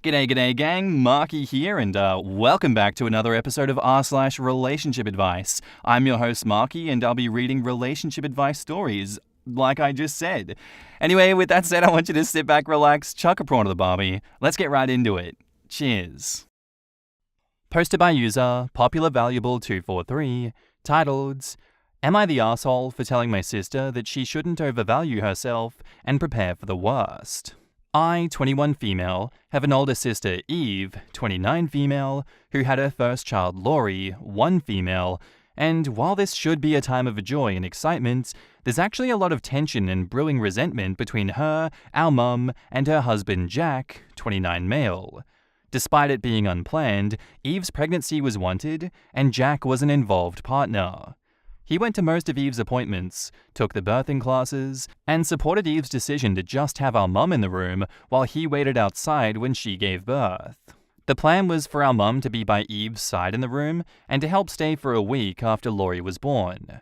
G'day gang, Marky here, and welcome back to another episode of r/relationship advice. I'm your host Marky, and I'll be reading relationship advice stories, like I just said. Anyway, with that said, I want you to sit back, relax, chuck a prawn to the barbie. Let's get right into it. Cheers. Posted by user PopularValuable243, titled, Am I the asshole for telling my sister that she shouldn't overvalue herself and prepare for the worst? I, 21 female, have an older sister, Eve, 29 female, who had her first child, Laurie, 1 female, and while this should be a time of joy and excitement, there's actually a lot of tension and brewing resentment between her, our mum, and her husband, Jack, 29 male. Despite it being unplanned, Eve's pregnancy was wanted, and Jack was an involved partner. He went to most of Eve's appointments, took the birthing classes, and supported Eve's decision to just have our mum in the room while he waited outside when she gave birth. The plan was for our mum to be by Eve's side in the room and to help stay for a week after Laurie was born.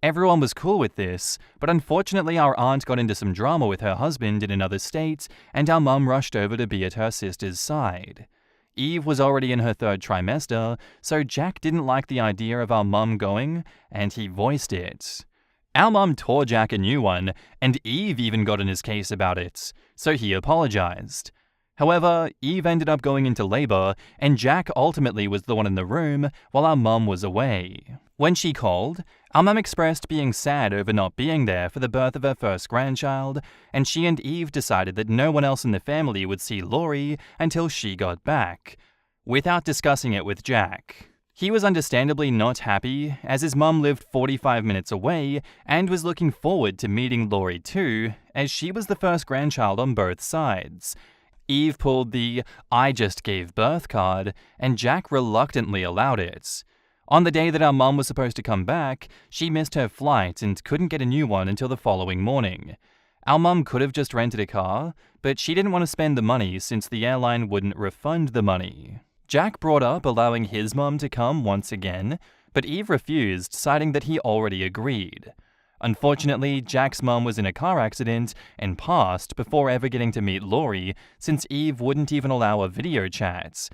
Everyone was cool with this, but unfortunately our aunt got into some drama with her husband in another state, and our mum rushed over to be at her sister's side. Eve was already in her 3rd trimester, so Jack didn't like the idea of our mum going, and he voiced it. Our mum tore Jack a new one, and Eve even got in his case about it, so he apologized. However, Eve ended up going into labor, and Jack ultimately was the one in the room while our mum was away. When she called, our mum expressed being sad over not being there for the birth of her first grandchild, and she and Eve decided that no one else in the family would see Laurie until she got back, without discussing it with Jack. He was understandably not happy, as his mum lived 45 minutes away and was looking forward to meeting Laurie too, as she was the first grandchild on both sides. Eve pulled the "I just gave birth" card, and Jack reluctantly allowed it. On the day that our mum was supposed to come back, she missed her flight and couldn't get a new one until the following morning. Our mum could have just rented a car, but she didn't want to spend the money since the airline wouldn't refund the money. Jack brought up allowing his mum to come once again, but Eve refused, citing that he already agreed. Unfortunately, Jack's mum was in a car accident and passed before ever getting to meet Laurie, since Eve wouldn't even allow a video chat.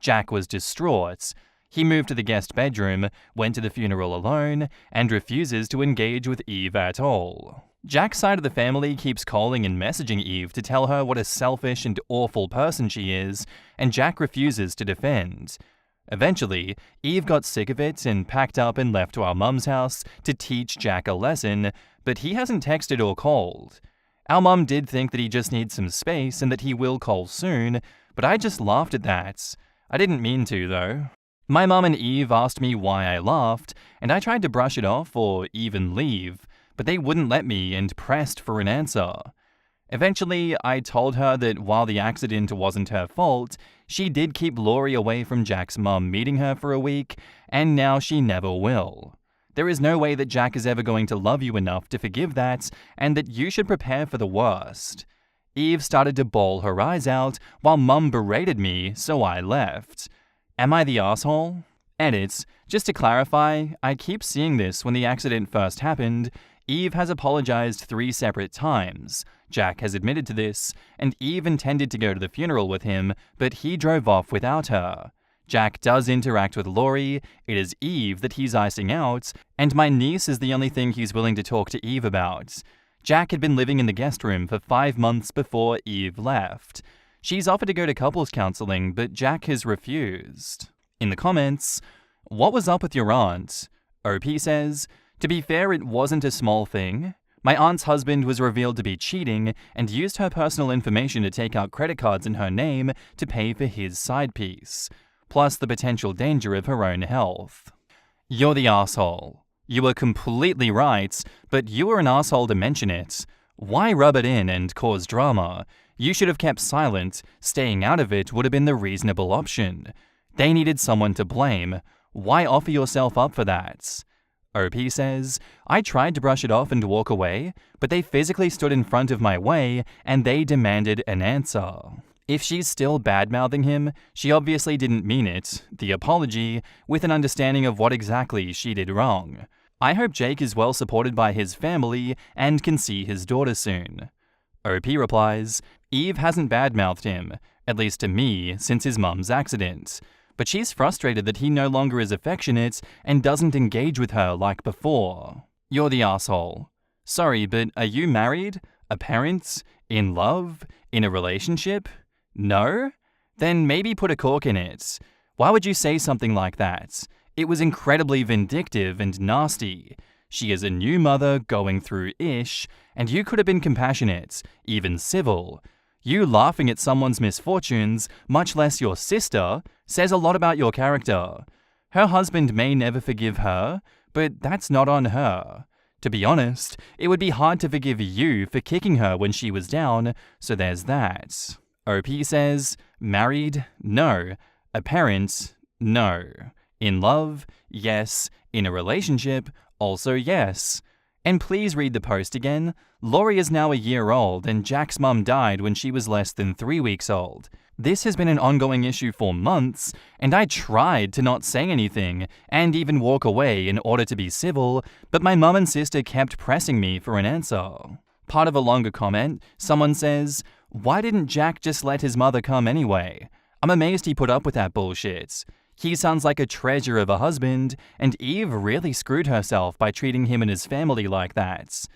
Jack was distraught. He moved to the guest bedroom, went to the funeral alone, and refuses to engage with Eve at all. Jack's side of the family keeps calling and messaging Eve to tell her what a selfish and awful person she is, and Jack refuses to defend. Eventually, Eve got sick of it and packed up and left to our mum's house to teach Jack a lesson, but he hasn't texted or called. Our mum did think that he just needs some space and that he will call soon, but I just laughed at that. I didn't mean to, though. My mum and Eve asked me why I laughed, and I tried to brush it off or even leave, but they wouldn't let me and pressed for an answer. Eventually, I told her that while the accident wasn't her fault, she did keep Laurie away from Jack's mum meeting her for a week, and now she never will. There is no way that Jack is ever going to love you enough to forgive that, and that you should prepare for the worst. Eve started to bawl her eyes out while mum berated me, so I left. Am I the asshole? Edit. Just to clarify, I keep seeing this when the accident first happened. Eve has apologized 3 separate times. Jack has admitted to this, and Eve intended to go to the funeral with him, but he drove off without her. Jack does interact with Laurie, it is Eve that he's icing out, and my niece is the only thing he's willing to talk to Eve about. Jack had been living in the guest room for 5 months before Eve left. She's offered to go to couples counseling, but Jack has refused. In the comments, what was up with your aunt? OP says, to be fair, it wasn't a small thing. My aunt's husband was revealed to be cheating and used her personal information to take out credit cards in her name to pay for his side piece, plus the potential danger of her own health. You're the asshole. You were completely right, but you were an asshole to mention it. Why rub it in and cause drama? You should have kept silent. Staying out of it would have been the reasonable option. They needed someone to blame. Why offer yourself up for that? OP says, I tried to brush it off and walk away, but they physically stood in front of my way and they demanded an answer. If she's still bad-mouthing him, she obviously didn't mean it, the apology, with an understanding of what exactly she did wrong. I hope Jake is well supported by his family and can see his daughter soon. OP replies, Eve hasn't badmouthed him. at least to me, since his mum's accident. But she's frustrated that he no longer is affectionate and doesn't engage with her like before. You're the asshole. Sorry, but are you married? A parent? In love? In a relationship? No? Then maybe put a cork in it. Why would you say something like that? It was incredibly vindictive and nasty. She is a new mother going through ish, and you could have been compassionate, even civil. You laughing at someone's misfortunes, much less your sister, says a lot about your character. Her husband may never forgive her, but that's not on her. To be honest, it would be hard to forgive you for kicking her when she was down, so there's that. OP says, married? No. A parent? No. In love? Yes. In a relationship? Also yes. And please read the post again. Laurie is now a year old and Jack's mum died when she was less than 3 weeks old. This has been an ongoing issue for months, and I tried to not say anything and even walk away in order to be civil, but my mum and sister kept pressing me for an answer. Part of a longer comment, someone says, "Why didn't Jack just let his mother come anyway? I'm amazed he put up with that bullshit. He sounds like a treasure of a husband, and Eve really screwed herself by treating him and his family like that."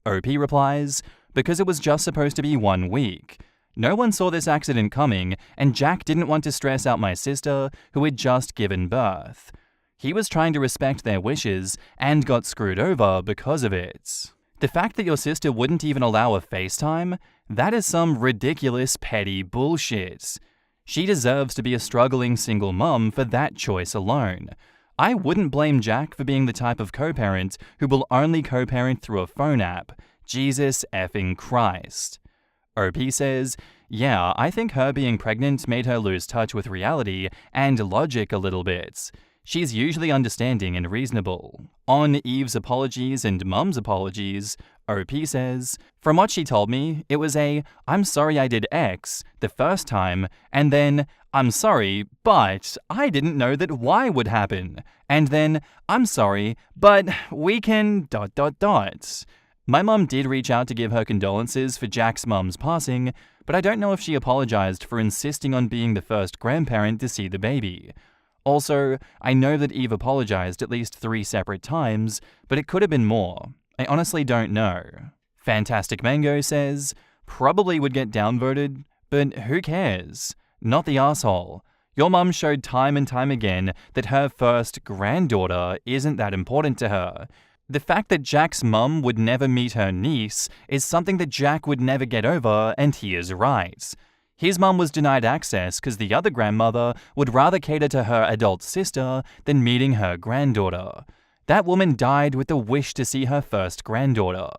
OP replies, "Because it was just supposed to be 1 week. No one saw this accident coming, and Jack didn't want to stress out my sister, who had just given birth. He was trying to respect their wishes and got screwed over because of it. The fact that your sister wouldn't even allow a FaceTime, that is some ridiculous petty bullshit. She deserves to be a struggling single mum for that choice alone. I wouldn't blame Jack for being the type of co-parent who will only co-parent through a phone app. Jesus effing Christ." OP says, "Yeah, I think her being pregnant made her lose touch with reality and logic a little bit. She's usually understanding and reasonable." On Eve's apologies and Mum's apologies, OP says, "From what she told me, it was a 'I'm sorry I did X' the first time, and then 'I'm sorry, but I didn't know that Y would happen,' and then 'I'm sorry, but we can ... My mum did reach out to give her condolences for Jack's mum's passing, but I don't know if she apologized for insisting on being the first grandparent to see the baby. Also, I know that Eve apologized at least 3 separate times, but it could have been more. I honestly don't know." Fantastic Mango says, "Probably would get downvoted, but who cares? Not the asshole. Your mum showed time and time again that her first granddaughter isn't that important to her. The fact that Jack's mum would never meet her niece is something that Jack would never get over, and he is right. His mum was denied access because the other grandmother would rather cater to her adult sister than meeting her granddaughter. That woman died with the wish to see her first granddaughter.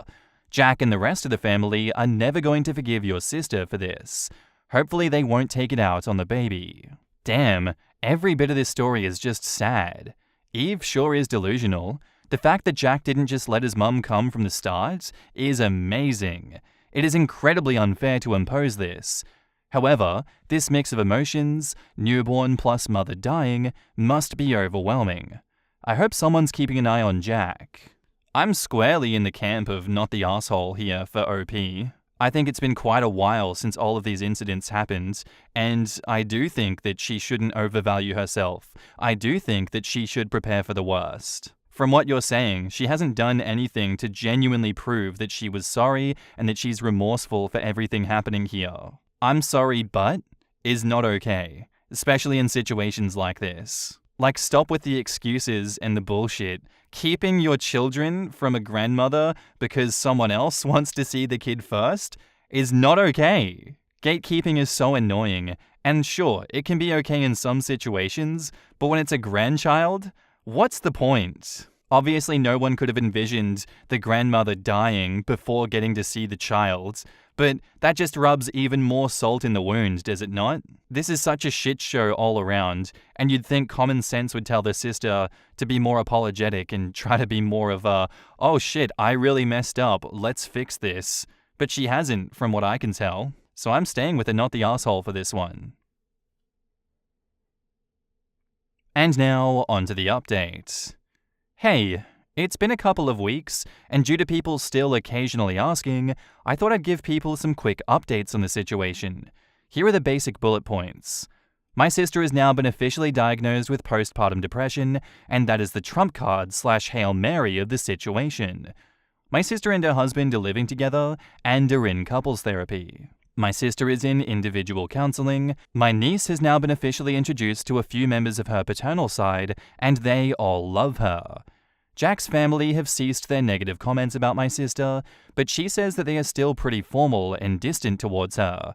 Jack and the rest of the family are never going to forgive your sister for this. Hopefully they won't take it out on the baby." Damn, every bit of this story is just sad. Eve sure is delusional. The fact that Jack didn't just let his mum come from the start is amazing. It is incredibly unfair to impose this. However, this mix of emotions, newborn plus mother dying, must be overwhelming. I hope someone's keeping an eye on Jack. I'm squarely in the camp of not the asshole here for OP. I think it's been quite a while since all of these incidents happened, and I do think that she shouldn't overvalue herself. I do think that she should prepare for the worst. From what you're saying, she hasn't done anything to genuinely prove that she was sorry and that she's remorseful for everything happening here. "I'm sorry, but" is not okay, especially in situations like this. Like, stop with the excuses and the bullshit. Keeping your children from a grandmother because someone else wants to see the kid first is not okay. Gatekeeping is so annoying, and sure, it can be okay in some situations, but when it's a grandchild, what's the point? Obviously, no one could have envisioned the grandmother dying before getting to see the child, but that just rubs even more salt in the wound, does it not? This is such a shit show all around, and you'd think common sense would tell the sister to be more apologetic and try to be more of a, "Oh shit, I really messed up, let's fix this." But she hasn't, from what I can tell. So I'm staying with a not the asshole for this one. And now, onto the update. Hey, it's been a couple of weeks, and due to people still occasionally asking, I thought I'd give people some quick updates on the situation. Here are the basic bullet points. My sister has now been officially diagnosed with postpartum depression, and that is the trump card / Hail Mary of the situation. My sister and her husband are living together and are in couples therapy. My sister is in individual counseling. My niece has now been officially introduced to a few members of her paternal side, and they all love her. Jack's family have ceased their negative comments about my sister, but she says that they are still pretty formal and distant towards her.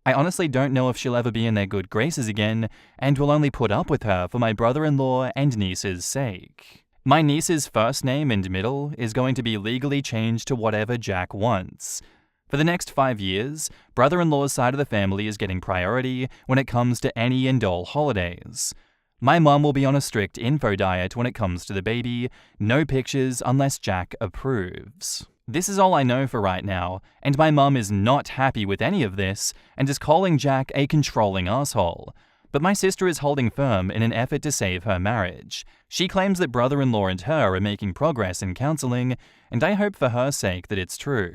I honestly don't know if she'll ever be in their good graces again, and will only put up with her for my brother-in-law and niece's sake. My niece's first name and middle is going to be legally changed to whatever Jack wants. For the next 5 years, brother-in-law's side of the family is getting priority when it comes to any and all holidays. My mum will be on a strict info diet when it comes to the baby, no pictures unless Jack approves. This is all I know for right now, and my mum is not happy with any of this and is calling Jack a controlling asshole. But my sister is holding firm in an effort to save her marriage. She claims that brother-in-law and her are making progress in counseling, and I hope for her sake that it's true.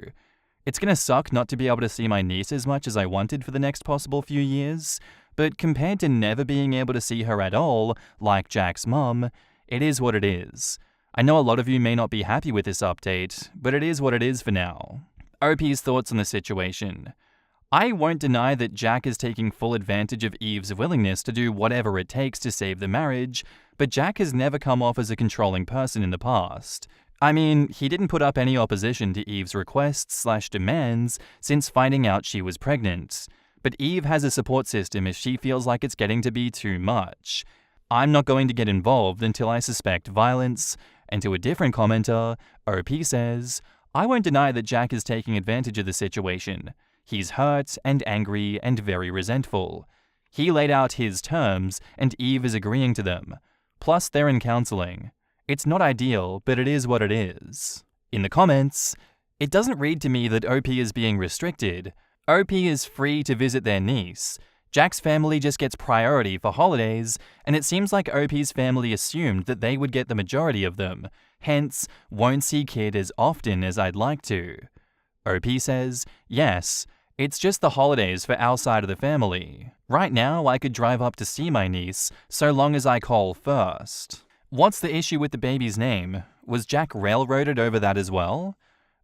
It's gonna suck not to be able to see my niece as much as I wanted for the next possible few years, but compared to never being able to see her at all, like Jack's mum, it is what it is. I know a lot of you may not be happy with this update, but it is what it is for now. OP's thoughts on the situation. I won't deny that Jack is taking full advantage of Eve's willingness to do whatever it takes to save the marriage, but Jack has never come off as a controlling person in the past. I mean, he didn't put up any opposition to Eve's requests / demands since finding out she was pregnant. But Eve has a support system if she feels like it's getting to be too much. I'm not going to get involved until I suspect violence. And to a different commenter, OP says, I won't deny that Jack is taking advantage of the situation. He's hurt and angry and very resentful. He laid out his terms and Eve is agreeing to them. Plus, they're in counseling. It's not ideal, but it is what it is. In the comments, it doesn't read to me that OP is being restricted. OP is free to visit their niece. Jack's family just gets priority for holidays, and it seems like OP's family assumed that they would get the majority of them, hence, won't see kid as often as I'd like to. OP says, yes, it's just the holidays for our side of the family. Right now, I could drive up to see my niece, so long as I call first. What's the issue with the baby's name? Was Jack railroaded over that as well?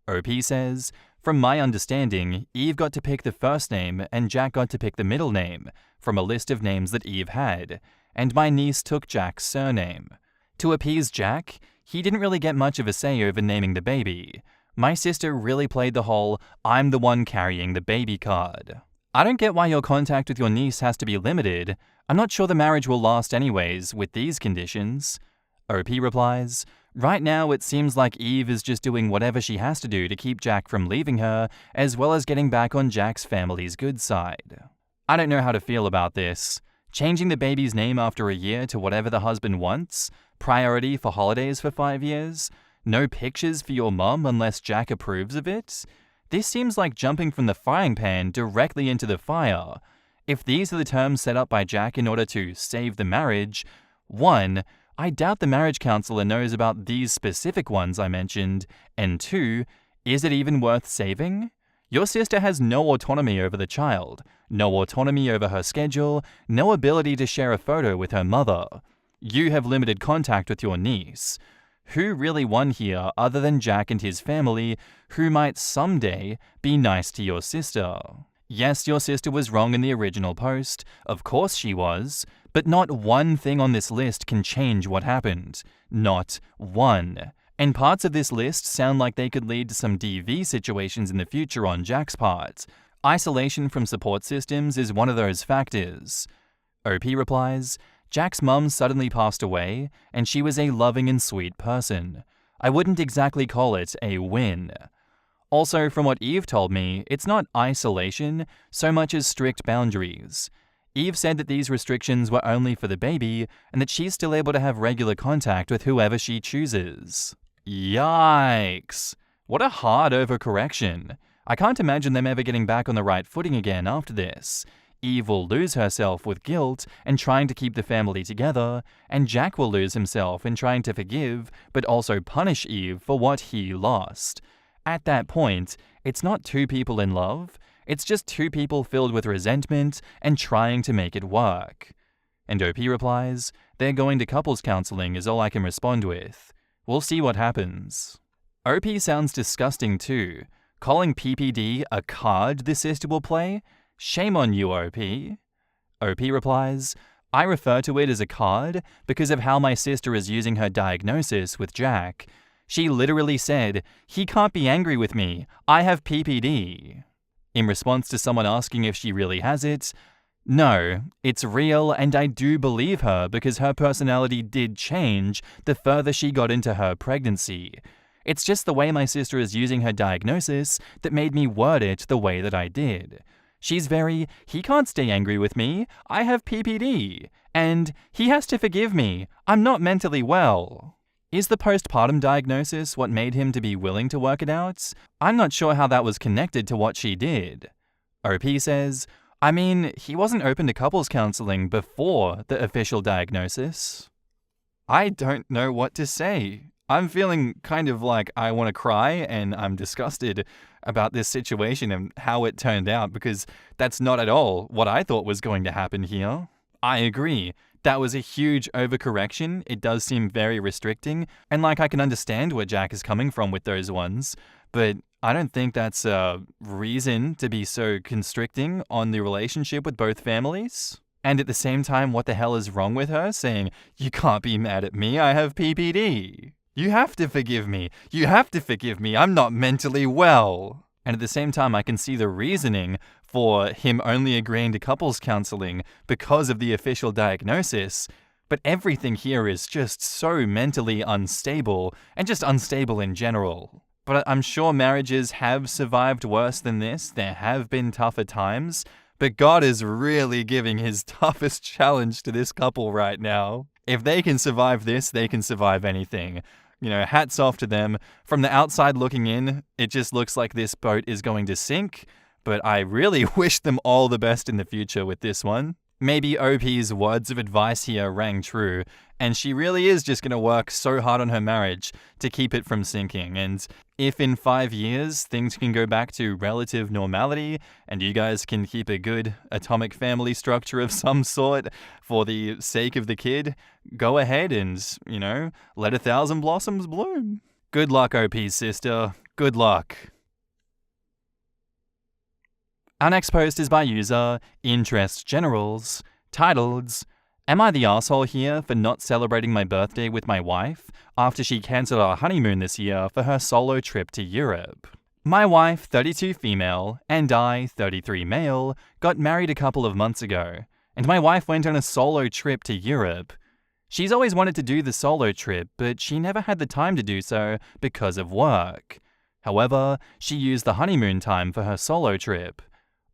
OP says, from my understanding, Eve got to pick the first name and Jack got to pick the middle name from a list of names that Eve had, and my niece took Jack's surname. To appease Jack, he didn't really get much of a say over naming the baby. My sister really played the whole I'm the one carrying the baby card. I don't get why your contact with your niece has to be limited. I'm not sure the marriage will last anyways with these conditions. OP replies, right now it seems like Eve is just doing whatever she has to do to keep Jack from leaving her, as well as getting back on Jack's family's good side. I don't know how to feel about this. Changing the baby's name after a year to whatever the husband wants, priority for holidays for 5 years, no pictures for your mum unless Jack approves of it? This seems like jumping from the frying pan directly into the fire. If these are the terms set up by Jack in order to save the marriage, 1. I doubt the marriage counselor knows about these specific ones I mentioned, and 2, is it even worth saving? Your sister has no autonomy over the child, no autonomy over her schedule, no ability to share a photo with her mother. You have limited contact with your niece. Who really won here other than Jack and his family, who might someday be nice to your sister? Yes, your sister was wrong in the original post, of course she was, but not one thing on this list can change what happened. Not one. And parts of this list sound like they could lead to some DV situations in the future on Jack's part. Isolation from support systems is one of those factors. OP replies, Jack's mum suddenly passed away, and she was a loving and sweet person. I wouldn't exactly call it a win. Also, from what Eve told me, it's not isolation so much as strict boundaries. Eve said that these restrictions were only for the baby and that she's still able to have regular contact with whoever she chooses. Yikes! What a hard overcorrection. I can't imagine them ever getting back on the right footing again after this. Eve will lose herself with guilt and trying to keep the family together, and Jack will lose himself in trying to forgive but also punish Eve for what he lost. At that point, it's not two people in love, It's just two people filled with resentment and trying to make it work. And OP replies, they're going to couples counseling is all I can respond with. We'll see what happens. OP sounds disgusting too. Calling PPD a card the sister will play? Shame on you, OP. OP replies, I refer to it as a card because of how my sister is using her diagnosis with Jack. She literally said, he can't be angry with me. I have PPD. In response to someone asking if she really has it, no, it's real and I do believe her because her personality did change the further she got into her pregnancy. It's just the way my sister is using her diagnosis that made me word it the way that I did. She's very, he can't stay angry with me, I have PPD, and he has to forgive me, I'm not mentally well. Is the postpartum diagnosis what made him to be willing to work it out? I'm not sure how that was connected to what she did. OP says, I mean, he wasn't open to couples counseling before the official diagnosis. I don't know what to say. I'm feeling kind of like I want to cry and I'm disgusted about this situation and how it turned out because that's not at all what I thought was going to happen here. I agree. That was a huge overcorrection. It does seem very restricting. And like I can understand where Jack is coming from with those ones, but I don't think that's a reason to be so constricting on the relationship with both families. And at the same time, what the hell is wrong with her saying, you can't be mad at me, I have PPD. You have to forgive me. You have to forgive me. I'm not mentally well. And at the same time, I can see the reasoning for him only agreeing to couples counseling because of the official diagnosis. But everything here is just so mentally unstable and just unstable in general. But I'm sure marriages have survived worse than this. There have been tougher times. But God is really giving his toughest challenge to this couple right now. If they can survive this, they can survive anything. You know, hats off to them. From the outside looking in, it just looks like this boat is going to sink, but I really wish them all the best in the future with this one. Maybe OP's words of advice here rang true, and she really is just going to work so hard on her marriage to keep it from sinking. And if in 5 years things can go back to relative normality and you guys can keep a good atomic family structure of some sort for the sake of the kid, go ahead and, you know, let 1,000 blossoms bloom. Good luck, OP's sister. Good luck. Our next post is by user Interest Generals, titled, Am I the asshole here for not celebrating my birthday with my wife after she cancelled our honeymoon this year for her solo trip to Europe? My wife, 32 female, and I, 33 male, got married a couple of months ago, and my wife went on a solo trip to Europe. She's always wanted to do the solo trip, but she never had the time to do so because of work. However, she used the honeymoon time for her solo trip.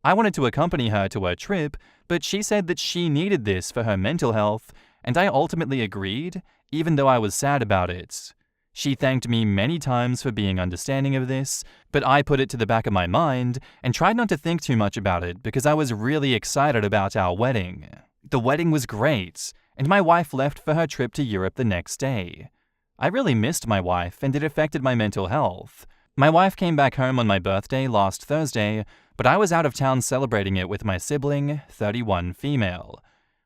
I wanted to accompany her to her trip, but she said that she needed this for her mental health, and I ultimately agreed, even though I was sad about it. She thanked me many times for being understanding of this, but I put it to the back of my mind and tried not to think too much about it because I was really excited about our wedding. The wedding was great, and my wife left for her trip to Europe the next day. I really missed my wife, and it affected my mental health. My wife came back home on my birthday last Thursday, but I was out of town celebrating it with my sibling, 31 female.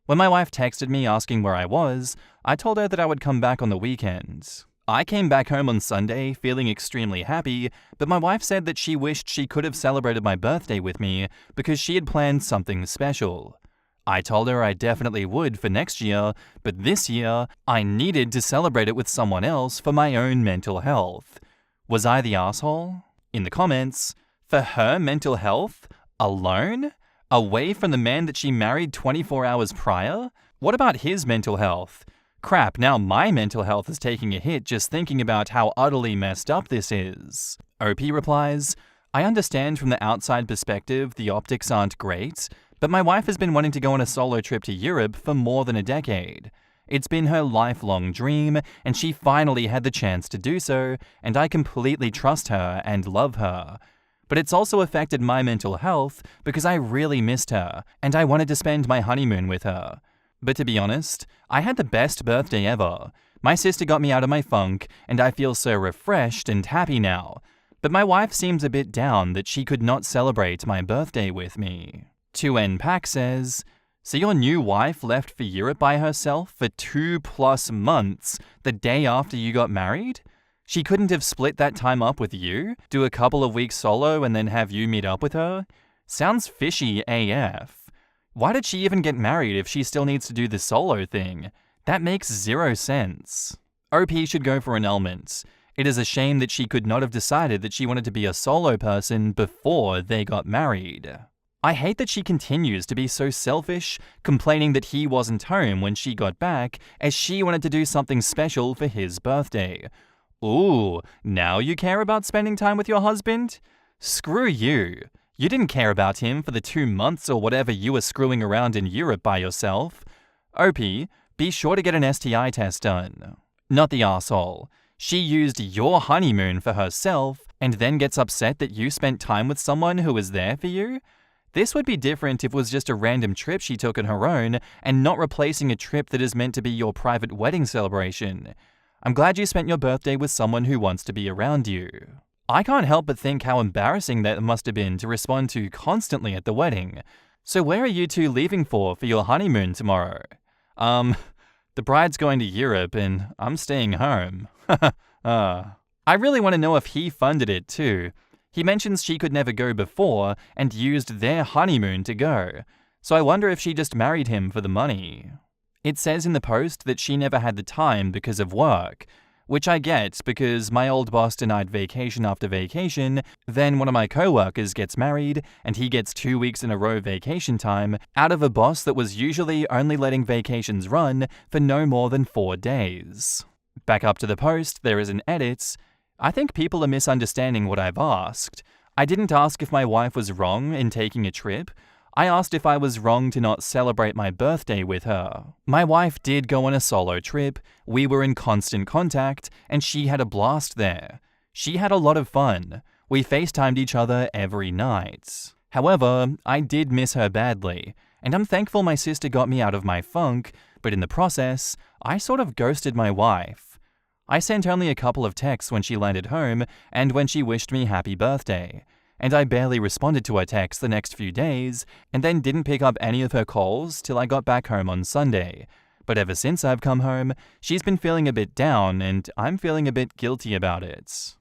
When my wife texted me asking where I was, I told her that I would come back on the weekend. I came back home on Sunday feeling extremely happy, but my wife said that she wished she could have celebrated my birthday with me because she had planned something special. I told her I definitely would for next year, but this year, I needed to celebrate it with someone else for my own mental health. Was I the asshole? In the comments, for her mental health? Alone? Away from the man that she married 24 hours prior? What about his mental health? Crap, now my mental health is taking a hit just thinking about how utterly messed up this is. OP replies, I understand from the outside perspective the optics aren't great, but my wife has been wanting to go on a solo trip to Europe for more than a decade. It's been her lifelong dream, and she finally had the chance to do so, and I completely trust her and love her. But it's also affected my mental health because I really missed her, and I wanted to spend my honeymoon with her. But to be honest, I had the best birthday ever. My sister got me out of my funk, and I feel so refreshed and happy now. But my wife seems a bit down that she could not celebrate my birthday with me. 2N Pack says, so your new wife left for Europe by herself for 2+ months the day after you got married? She couldn't have split that time up with you, do a couple of weeks solo and then have you meet up with her? Sounds fishy AF. Why did she even get married if she still needs to do the solo thing? That makes 0 sense. OP should go for annulment. It is a shame that she could not have decided that she wanted to be a solo person before they got married. I hate that she continues to be so selfish, complaining that he wasn't home when she got back, as she wanted to do something special for his birthday. Ooh, now you care about spending time with your husband? Screw you. You didn't care about him for the 2 months or whatever you were screwing around in Europe by yourself. OP, be sure to get an STI test done. Not the arsehole. She used your honeymoon for herself and then gets upset that you spent time with someone who was there for you? This would be different if it was just a random trip she took on her own and not replacing a trip that is meant to be your private wedding celebration. I'm glad you spent your birthday with someone who wants to be around you. I can't help but think how embarrassing that must have been to respond to constantly at the wedding. So where are you two leaving for your honeymoon tomorrow? The bride's going to Europe and I'm staying home. I really want to know if he funded it too. He mentions she could never go before and used their honeymoon to go. So I wonder if she just married him for the money. It says in the post that she never had the time because of work, which I get because my old boss denied vacation after vacation, then one of my co-workers gets married and he gets 2 weeks in a row vacation time out of a boss that was usually only letting vacations run for no more than 4 days. Back up to the post, there is an edit. I think people are misunderstanding what I've asked. I didn't ask if my wife was wrong in taking a trip. I asked if I was wrong to not celebrate my birthday with her. My wife did go on a solo trip, we were in constant contact, and she had a blast there. She had a lot of fun. We FaceTimed each other every night. However, I did miss her badly, and I'm thankful my sister got me out of my funk, but in the process, I sort of ghosted my wife. I sent only a couple of texts when she landed home and when she wished me happy birthday, and I barely responded to her texts the next few days, and then didn't pick up any of her calls till I got back home on Sunday. But ever since I've come home, she's been feeling a bit down, and I'm feeling a bit guilty about it.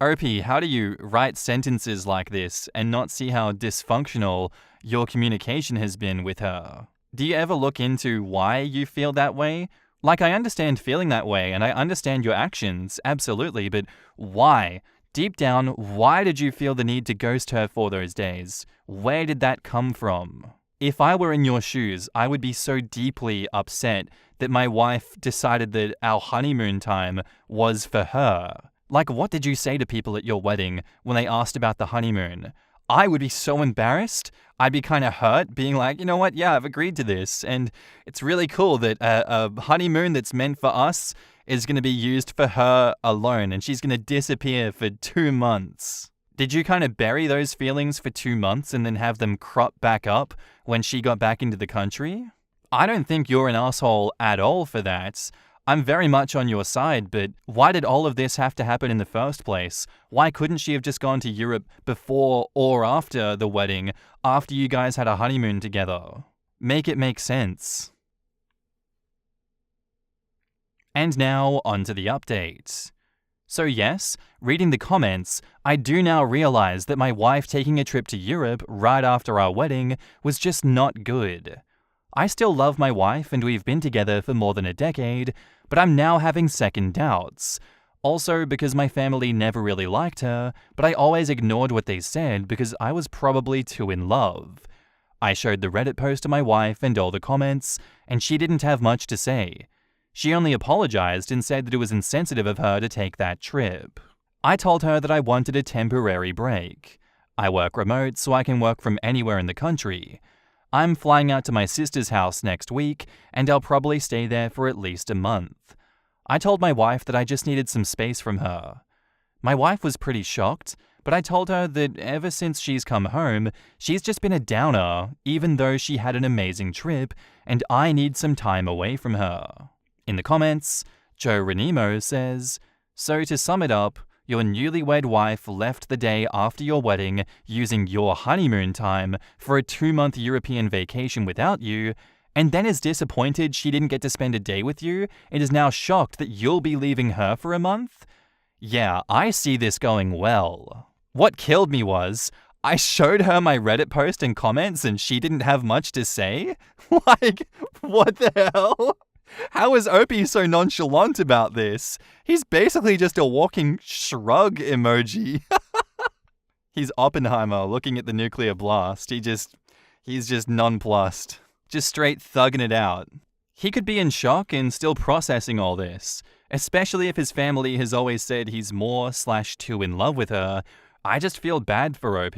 OP, how do you write sentences like this and not see how dysfunctional your communication has been with her? Do you ever look into why you feel that way? Like, I understand feeling that way, and I understand your actions, absolutely, but why? Deep down, why did you feel the need to ghost her for those days? Where did that come from? If I were in your shoes, I would be so deeply upset that my wife decided that our honeymoon time was for her. Like, what did you say to people at your wedding when they asked about the honeymoon? I would be so embarrassed. I'd be kind of hurt, being like, you know what, yeah, I've agreed to this, and it's really cool that a honeymoon that's meant for us is going to be used for her alone, and she's going to disappear for 2 months. Did you kind of bury those feelings for 2 months and then have them crop back up when she got back into the country? I don't think you're an asshole at all for that. I'm very much on your side, but why did all of this have to happen in the first place? Why couldn't she have just gone to Europe before or after the wedding, after you guys had a honeymoon together? Make it make sense. And now, on to the update. So yes, reading the comments, I do now realize that my wife taking a trip to Europe right after our wedding was just not good. I still love my wife and we've been together for more than a decade, but I'm now having second doubts. Also because my family never really liked her, but I always ignored what they said because I was probably too in love. I showed the Reddit post to my wife and all the comments, and she didn't have much to say. She only apologized and said that it was insensitive of her to take that trip. I told her that I wanted a temporary break. I work remote, so I can work from anywhere in the country. I'm flying out to my sister's house next week, and I'll probably stay there for at least a month. I told my wife that I just needed some space from her. My wife was pretty shocked, but I told her that ever since she's come home, she's just been a downer, even though she had an amazing trip, and I need some time away from her. In the comments, Joe Renemo says, so to sum it up, Your newlywed wife left the day after your wedding using your honeymoon time for a 2-month European vacation without you, and then is disappointed she didn't get to spend a day with you and is now shocked that you'll be leaving her for a month? Yeah, I see this going well. What killed me was, I showed her my Reddit post and comments and she didn't have much to say? Like, what the hell? How is Opie so nonchalant about this? He's basically just a walking shrug emoji. He's Oppenheimer looking at the nuclear blast. He's just nonplussed. Just straight thugging it out. He could be in shock and still processing all this, especially if his family has always said he's more/too in love with her. I just feel bad for OP.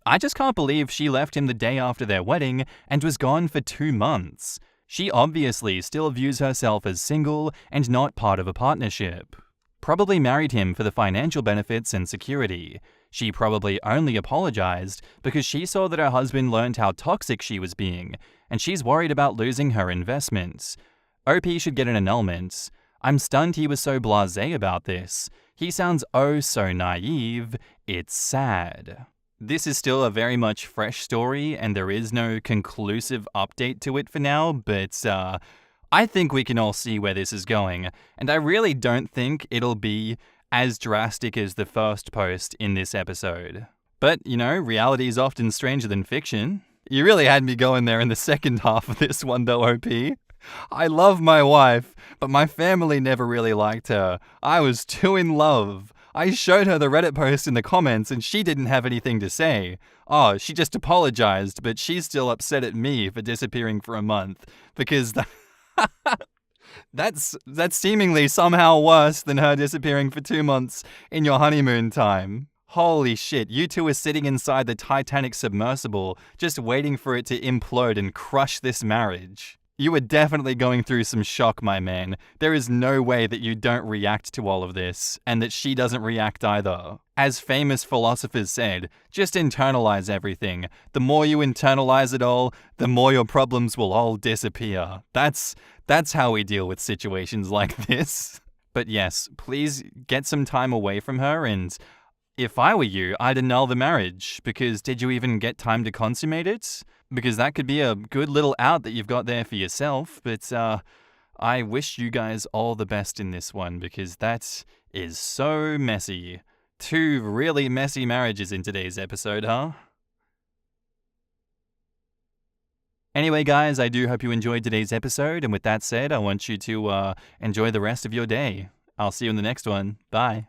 I just can't believe she left him the day after their wedding and was gone for 2 months. She obviously still views herself as single and not part of a partnership. Probably married him for the financial benefits and security. She probably only apologized because she saw that her husband learned how toxic she was being, and she's worried about losing her investments. OP should get an annulment. I'm stunned he was so blasé about this. He sounds oh so naive. It's sad. This is still a very much fresh story, and there is no conclusive update to it for now, but I think we can all see where this is going, and I really don't think it'll be as drastic as the first post in this episode. But, reality is often stranger than fiction. You really had me going there in the second half of this one though, OP. I love my wife, but my family never really liked her. I was too in love. I showed her the Reddit post in the comments and she didn't have anything to say. Oh, she just apologized, but she's still upset at me for disappearing for a month. Because that's seemingly somehow worse than her disappearing for 2 months in your honeymoon time. Holy shit, you two are sitting inside the Titanic submersible, just waiting for it to implode and crush this marriage. You are definitely going through some shock, my man. There is no way that you don't react to all of this, and that she doesn't react either. As famous philosophers said, just internalize everything. The more you internalize it all, the more your problems will all disappear. That's how we deal with situations like this. But yes, please get some time away from her, and if I were you, I'd annul the marriage, because did you even get time to consummate it? Because that could be a good little out that you've got there for yourself, but I wish you guys all the best in this one, because that is so messy. 2 really messy marriages in today's episode, huh? Anyway, guys, I do hope you enjoyed today's episode, and with that said, I want you to enjoy the rest of your day. I'll see you in the next one. Bye.